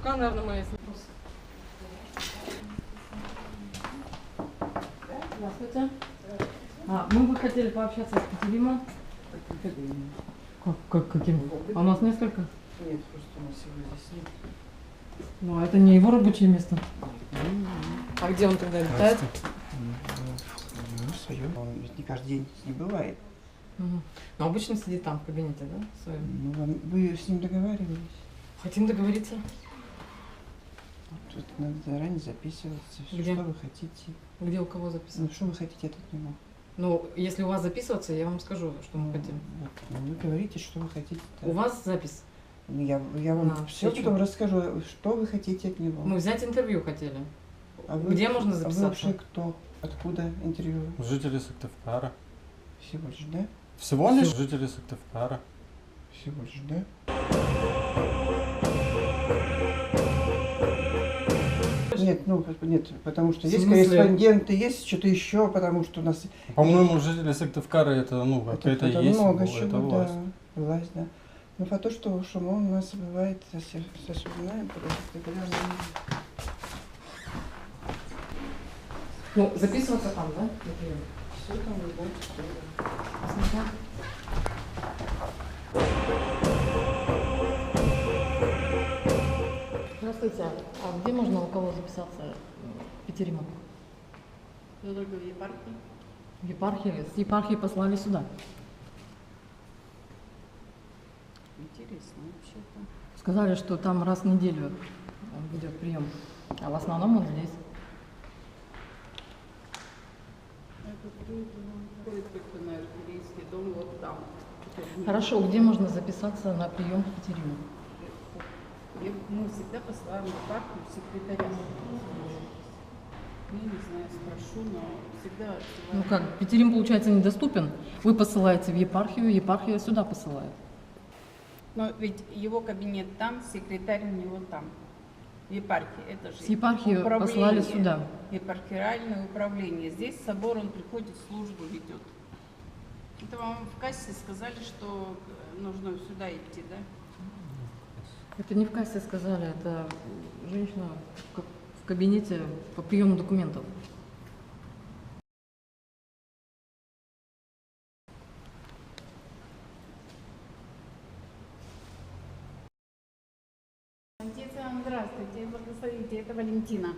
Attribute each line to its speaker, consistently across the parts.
Speaker 1: Пока, наверное, мои вопросы. Здравствуйте. Мы бы хотели пообщаться с Катериной. Каким? А у нас несколько?
Speaker 2: Нет, просто у нас его здесь нет.
Speaker 1: Ну, а это не его рабочее место. А где он тогда летает?
Speaker 2: Ну, в своем. Он ведь не каждый день не бывает.
Speaker 1: Угу. Но обычно сидит там, в кабинете, да? В своем.
Speaker 2: Ну, вы с ним договаривались?
Speaker 1: Хотим договориться.
Speaker 2: Тут надо заранее записываться.
Speaker 1: Где?
Speaker 2: Что вы хотите?
Speaker 1: Где у кого записываться?
Speaker 2: Ну, что вы хотите от него?
Speaker 1: Ну, если у вас записываться, я вам скажу, что мы хотим.
Speaker 2: Вот, ну, вы говорите, что вы хотите.
Speaker 1: У вас запись?
Speaker 2: Ну, я вам все
Speaker 1: всё
Speaker 2: потом расскажу, что вы хотите от него.
Speaker 1: Мы взять интервью хотели.
Speaker 2: А вы,
Speaker 1: Где можно
Speaker 2: А вы
Speaker 1: записаться?
Speaker 2: вообще кто? Откуда интервью?
Speaker 3: Жители Сыктывкара.
Speaker 2: Всего лишь, да?
Speaker 3: Всего лишь жители Сыктывкара.
Speaker 2: Всего лишь, да? Нет, нет, потому что есть корреспонденты, есть что-то еще, потому что у нас...
Speaker 3: По-моему, жители Сыктывкара это, ну, это есть,
Speaker 2: много
Speaker 3: это
Speaker 2: чего,
Speaker 3: власть.
Speaker 2: да, власть, да. Ну, а то, что шумон у нас бывает, Саша, знаем, регулярно.
Speaker 1: Ну, записываться там, да?
Speaker 2: Все там, да,
Speaker 1: Посмотрим. Здравствуйте. А где можно у кого записаться в Петерима?
Speaker 4: Кто только в епархии?
Speaker 1: В епархии. С епархии послали сюда.
Speaker 4: Интересно вообще-то.
Speaker 1: Сказали, что там раз в неделю ведет прием. А в основном он здесь.
Speaker 4: Это ходит только на архиерейский дом вот там.
Speaker 1: Хорошо, где можно записаться на прием в Петерима?
Speaker 4: Мы всегда посылаем в епархию секретаря. Я не знаю, спрошу, но всегда...
Speaker 1: Ну как, Петерим, получается, недоступен. Вы посылаете в епархию, епархия сюда посылает.
Speaker 4: Но ведь его кабинет там, секретарь у него там. В епархии. Это же
Speaker 1: С епархии
Speaker 4: управление,
Speaker 1: послали сюда.
Speaker 4: епархиальное управление. Здесь собор, он приходит, службу ведет. Это вам в кассе сказали, что нужно сюда идти, да?
Speaker 1: Это не в кассе сказали, это женщина в кабинете по приему документов.
Speaker 4: Отец Иоанн, здравствуйте, благословите, это Валентина.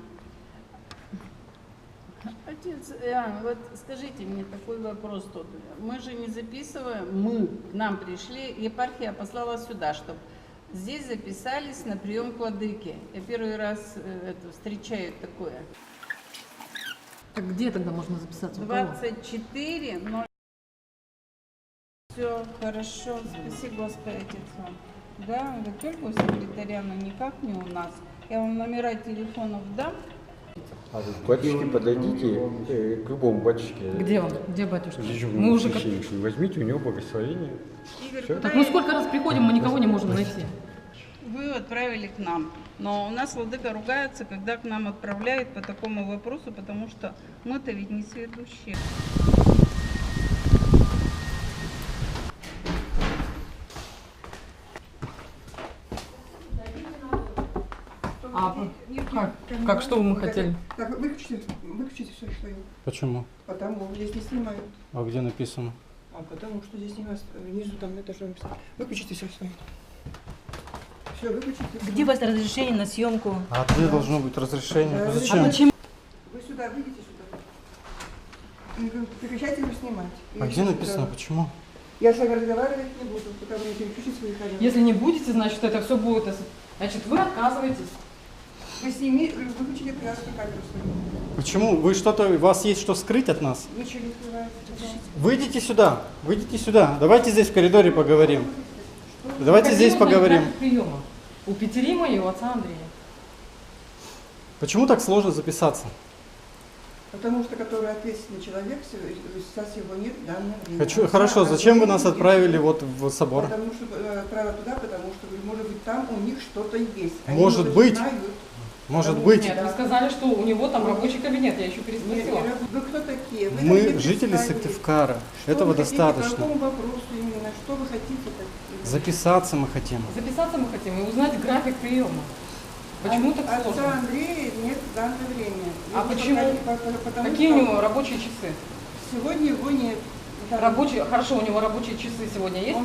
Speaker 4: Отец Иоанн, вот скажите мне такой вопрос тут. Мы же не записываем, к нам пришли, епархия послала сюда, чтобы здесь записались на прием к владыке. Я первый раз встречаю такое.
Speaker 1: Так где тогда можно записаться?
Speaker 4: 24, 0. Все, хорошо, спасибо, Господи, Отец Иоанн. Да, вы только у секретаря, но никак не у нас. Я вам номера телефонов дам.
Speaker 5: К батюшке подойдите, к любому батюшке.
Speaker 1: Где он? Где батюшка?
Speaker 5: Мы уже возьмите у него благословение.
Speaker 4: Игорь,
Speaker 5: Всё?
Speaker 1: Так мы сколько раз приходим, мы никого не можем найти.
Speaker 4: Вы отправили к нам. Но у нас владыка ругается, когда к нам отправляют по такому вопросу, потому что мы-то ведь не сведущие.
Speaker 1: Как что мы хотели?
Speaker 2: Так, выключите все, что я.
Speaker 3: Почему?
Speaker 2: Потому здесь не снимают.
Speaker 3: А где написано?
Speaker 2: А потому что здесь не вас внизу там это же написано. Выключите все свои. Все, выключите.
Speaker 6: Где у вас разрешение на съемку?
Speaker 3: А где должно быть разрешение?
Speaker 2: Да,
Speaker 3: Зачем?
Speaker 6: А почему?
Speaker 2: Вы сюда, выйдите сюда. Прекращайте его снимать.
Speaker 3: А где написано? Почему?
Speaker 2: Я с вами разговаривать не буду, пока вы не переключите свои камеры.
Speaker 1: Если не будете, значит это все будет. Значит, вы отказываетесь.
Speaker 2: Вы выключите красную камеру свою.
Speaker 3: Почему? Вы что-то, у вас есть что скрыть от нас?
Speaker 2: Ничего не скрывается.
Speaker 3: Выйдите сюда, выйдите сюда. Давайте здесь в коридоре поговорим. Давайте здесь поговорим.
Speaker 1: Приема. У Петерима и у отца Андрея.
Speaker 3: Почему так сложно записаться?
Speaker 2: Потому что который ответственный человек, сейчас его нет в данное время.
Speaker 3: Хорошо, зачем вы нас отправили вот в собор?
Speaker 2: Потому что отправили туда, потому что, может быть, там у них что-то есть. Они,
Speaker 3: Может быть.
Speaker 2: знают.
Speaker 3: Может быть.
Speaker 1: Нет, вы сказали, что у него там рабочий кабинет. Я еще переспросила.
Speaker 2: Вы кто такие? Вы
Speaker 3: Мы
Speaker 2: хотите
Speaker 3: жители
Speaker 2: представить?
Speaker 3: Сыктывкара.
Speaker 2: Что
Speaker 3: Этого
Speaker 2: вы хотите,
Speaker 3: достаточно.
Speaker 2: По какому вопросу именно? Что вы хотите?
Speaker 3: Записаться мы хотим.
Speaker 1: Записаться мы хотим и узнать график приема. Почему так
Speaker 2: Отца
Speaker 1: сложно?
Speaker 2: Андрея нет в данное время.
Speaker 1: А
Speaker 2: Если
Speaker 1: почему?
Speaker 2: потому
Speaker 1: Какие
Speaker 2: что
Speaker 1: у него рабочие часы?
Speaker 2: Сегодня его нет. Да.
Speaker 1: Рабочие, хорошо, у него рабочие часы сегодня есть?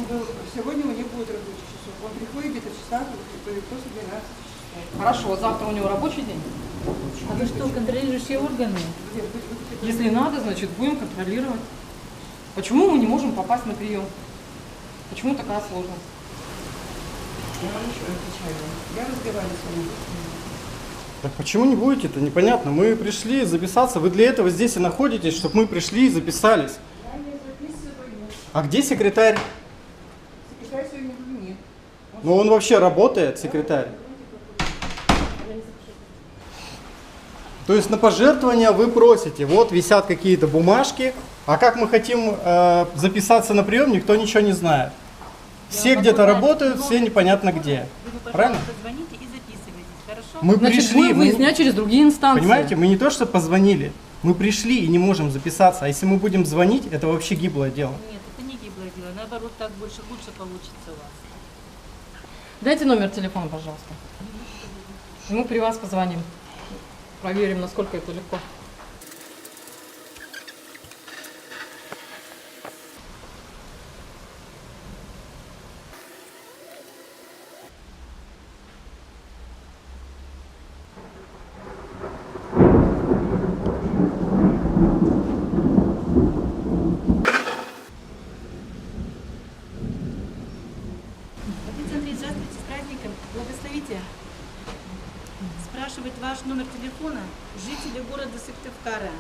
Speaker 2: Сегодня у него не будет рабочих часов. Он приходит где-то часах после 12 часов.
Speaker 1: Хорошо, завтра у него рабочий день?
Speaker 6: А вы что, контролирующие органы?
Speaker 1: Если надо, значит, будем контролировать. Почему мы не можем попасть на прием? Почему такая сложность?
Speaker 2: Я вам еще отвечаю. Я разговариваю с вами.
Speaker 3: Так почему не будете? Это непонятно. Мы пришли записаться. Вы для этого здесь и находитесь, чтобы мы пришли и записались.
Speaker 2: Я не записываю.
Speaker 3: А где секретарь?
Speaker 2: Секретарь сегодня нет.
Speaker 3: Ну он вообще работает, секретарь. То есть на пожертвования вы просите. Вот висят какие-то бумажки. А как мы хотим записаться на прием, никто ничего не знает. Все где-то работают, все непонятно где.
Speaker 6: Вы,
Speaker 3: Правильно?
Speaker 6: пожалуйста, звоните и записывайтесь, хорошо?
Speaker 3: Мы
Speaker 1: Значит,
Speaker 3: пришли,
Speaker 1: будем
Speaker 3: мы не-
Speaker 1: выяснять через другие инстанции.
Speaker 3: понимаете, мы не то что позвонили, мы пришли и не можем записаться. А если мы будем звонить, это вообще гиблое дело.
Speaker 6: Нет, это не гиблое дело, наоборот, так больше лучше получится у вас.
Speaker 1: Дайте номер телефона, пожалуйста. Мы при вас позвоним. Проверим, насколько это легко.
Speaker 6: Отец Андрей, здравствуйте, с праздником, благословите. Спрашивает ваш номер телефона жителя города Сыктывкара.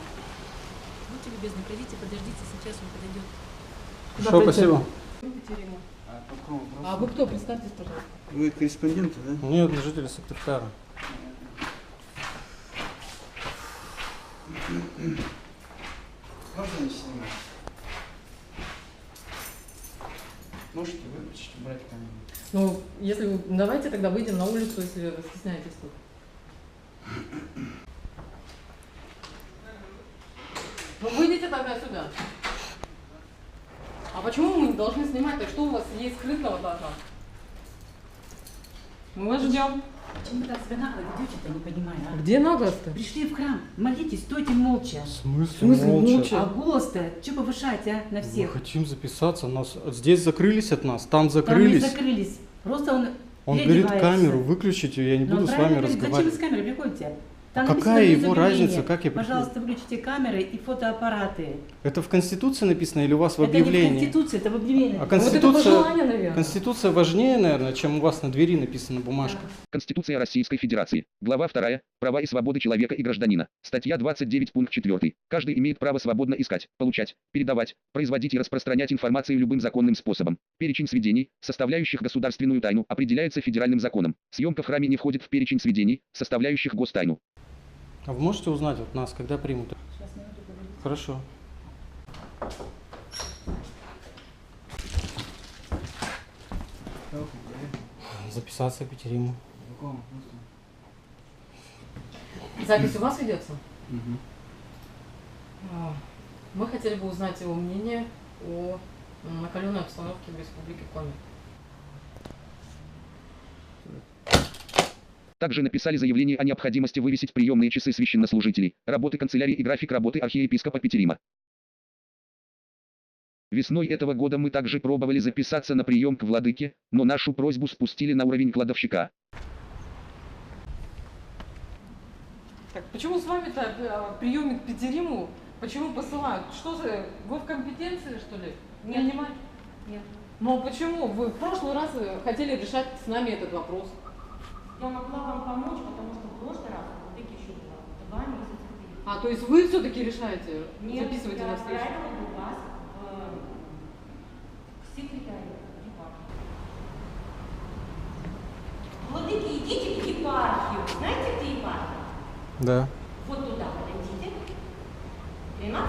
Speaker 6: Будьте любезны, пройдите, подождите, сейчас он подойдет.
Speaker 3: Хорошо, спасибо.
Speaker 1: А вы кто? Представьтесь, пожалуйста.
Speaker 7: Вы корреспонденты, да?
Speaker 3: Нет, жители Сыктывкара.
Speaker 7: Можно не снимать? Можете выключить, убрать камеру?
Speaker 1: Ну, если вы... Давайте тогда выйдем на улицу, если вы стесняетесь тут. Ну, выйдите тогда сюда. А почему мы не должны снимать? Так что у вас есть скрытного-то от нас? Мы вас ждем.
Speaker 8: Почему вы так себя нагло ведете-то, не понимаю, а?
Speaker 1: Где наглость-то?
Speaker 8: Пришли в храм, молитесь, стойте молча.
Speaker 3: В
Speaker 1: смысле молча?
Speaker 8: А голос-то, что повышаете, а, на
Speaker 3: Мы
Speaker 8: всех?
Speaker 3: хотим записаться, нас здесь закрылись от нас, там
Speaker 8: Там не
Speaker 3: закрылись.
Speaker 8: закрылись. Просто он
Speaker 3: Он говорит
Speaker 8: переодевается.
Speaker 3: камеру выключите, я не
Speaker 8: Но он
Speaker 3: буду с
Speaker 8: правильно
Speaker 3: вами
Speaker 8: говорит, зачем вы
Speaker 3: разговаривать.
Speaker 8: с камерой приходите? Там
Speaker 3: А
Speaker 8: написано
Speaker 3: какая
Speaker 8: без
Speaker 3: его
Speaker 8: объявления.
Speaker 3: разница, как я
Speaker 8: Пожалуйста, выключите камеры и фотоаппараты.
Speaker 3: Это в Конституции написано или у вас в
Speaker 8: Это не в
Speaker 3: объявлении?
Speaker 8: Конституции, это в объявлении.
Speaker 3: А
Speaker 1: Вот это
Speaker 3: Конституция,
Speaker 1: пожелание, наверное.
Speaker 3: Конституция важнее, наверное, чем у вас на двери написана бумажка.
Speaker 9: Конституция Российской Федерации. Глава 2. Права и свободы человека и гражданина. Статья 29 пункт 4. Каждый имеет право свободно искать, получать, передавать, производить и распространять информацию любым законным способом. Перечень сведений, составляющих государственную тайну, определяется федеральным законом. Съемка в храме не входит в перечень сведений, составляющих гостайну.
Speaker 3: А вы можете узнать от нас, когда примут?
Speaker 8: Сейчас, минуту, подождите.
Speaker 3: Хорошо. Записаться к Петериму.
Speaker 1: Запись у вас ведется? Мы хотели бы узнать его мнение о накаленной обстановке в Республике Коми.
Speaker 9: Также написали заявление о необходимости вывесить приемные часы священнослужителей, работы канцелярии и график работы архиепископа Петерима. Весной этого года мы также пробовали записаться на прием к владыке, но нашу просьбу спустили на уровень кладовщика.
Speaker 1: Так, почему с вами-то приемник к Петериму, почему посылают? Что за... Вы в компетенции, что ли?
Speaker 6: Нет.
Speaker 1: Принимать?
Speaker 6: Нет.
Speaker 1: Ну почему? Вы в прошлый раз хотели решать с нами этот вопрос.
Speaker 6: Я могла вам помочь, потому что в прошлый раз владыки еще было 2 месяца вперед.
Speaker 1: А, то есть вы все-таки решаете,
Speaker 6: Нет,
Speaker 1: записываете
Speaker 6: я
Speaker 1: на встречу?
Speaker 6: отправила бы вас к секретарю епархии. Владыки, идите в епархию. Знаете, где епархия?
Speaker 3: Да.
Speaker 6: Вот туда подойдите. 13